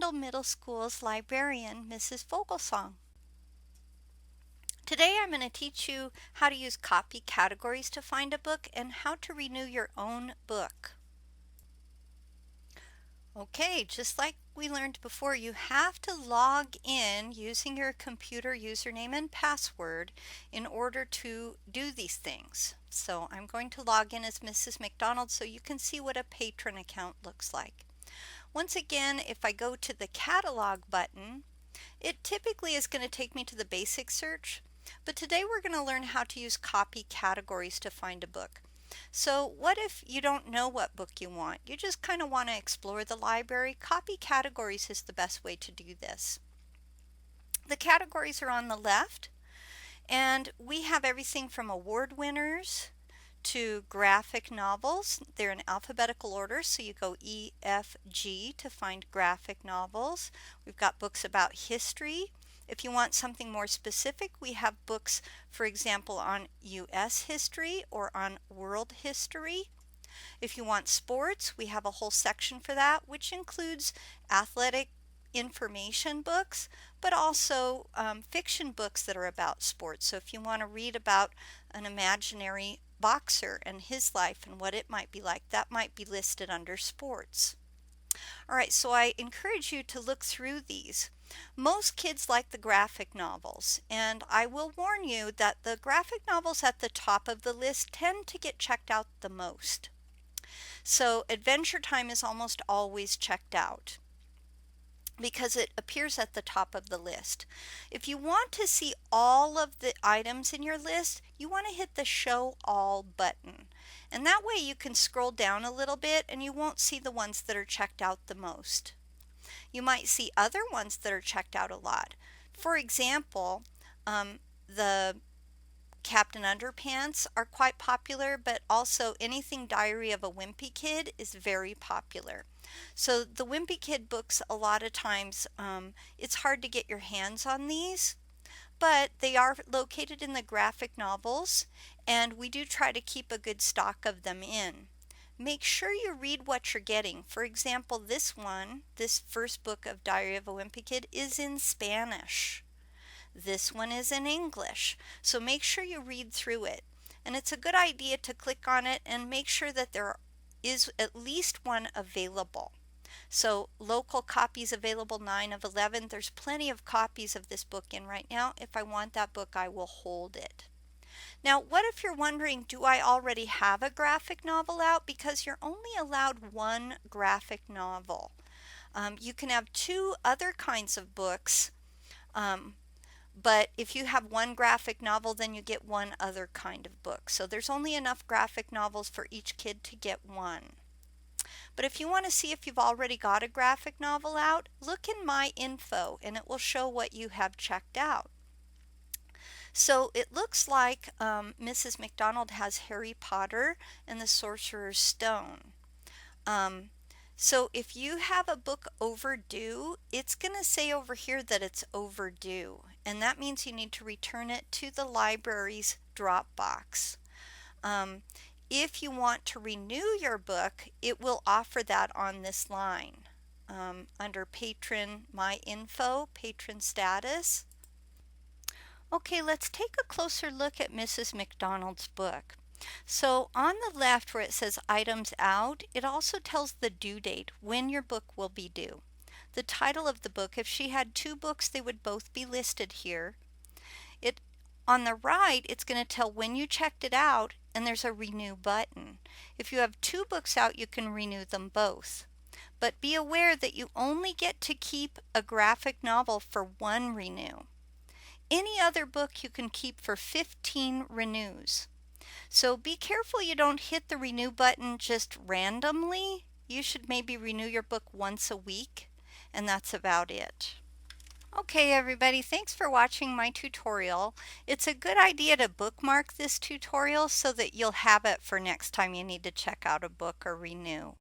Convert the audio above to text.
Full-Frontal Middle School's librarian, Mrs. Vogelsong. Today I'm going to teach you how to use copy categories to find a book and how to renew your own book. Okay, just like we learned before, you have to log in using your computer username and password in order to do these things. So I'm going to log in as Mrs. McDonald so you can see what a patron account looks like. Once again, if I go to the catalog button, it typically is going to take me to the basic search, but today we're going to learn how to use copy categories to find a book. So what if you don't know what book you want? You just kind of want to explore the library. Copy categories is the best way to do this. The categories are on the left, and we have everything from award winners to graphic novels. They're in alphabetical order, so you go E, F, G to find graphic novels. We've got books about history. If you want something more specific, we have books, for example, on U.S. history or on world history. If you want sports, we have a whole section for that, which includes athletic information books, but also fiction books that are about sports. So if you want to read about an imaginary boxer and his life and what it might be like, that might be listed under sports. All right, so I encourage you to look through these. Most kids like the graphic novels, and I will warn you that the graphic novels at the top of the list tend to get checked out the most. So Adventure Time is almost always checked out because it appears at the top of the list. If you want to see all of the items in your list, you want to hit the Show All button. And that way you can scroll down a little bit and you won't see the ones that are checked out the most. You might see other ones that are checked out a lot. For example, the Captain Underpants are quite popular, but also anything Diary of a Wimpy Kid is very popular. So the Wimpy Kid books, a lot of times, it's hard to get your hands on these, but they are located in the graphic novels, and we do try to keep a good stock of them in. Make sure you read what you're getting. For example, this first book of Diary of a Wimpy Kid is in Spanish. This one is in English, so make sure you read through it. And it's a good idea to click on it and make sure that there is at least one available. So local copies available 9 of 11. There's plenty of copies of this book in right now. If I want that book, I will hold it. Now, what if you're wondering, do I already have a graphic novel out? Because you're only allowed one graphic novel. You can have 2 other kinds of books, but if you have one graphic novel, then you get one other kind of book. So there's only enough graphic novels for each kid to get one. But if you want to see if you've already got a graphic novel out, look in My Info and it will show what you have checked out. So it looks like Mrs. McDonald has Harry Potter and the Sorcerer's Stone. So if you have a book overdue, it's going to say over here that it's overdue, and that means you need to return it to the library's drop box. If you want to renew your book, it will offer that on this line under Patron My Info, Patron Status. Okay, let's take a closer look at Mrs. McDonald's book. So on the left where it says items out, it also tells the due date, when your book will be due. The title of the book, if she had 2 books, they would both be listed here. On the right, it's going to tell when you checked it out, and there's a renew button. If you have 2 books out, you can renew them both. But be aware that you only get to keep a graphic novel for 1 renew. Any other book you can keep for 15 renews. So be careful you don't hit the renew button just randomly. You should maybe renew your book once a week, and that's about it. Okay everybody, thanks for watching my tutorial. It's a good idea to bookmark this tutorial so that you'll have it for next time you need to check out a book or renew.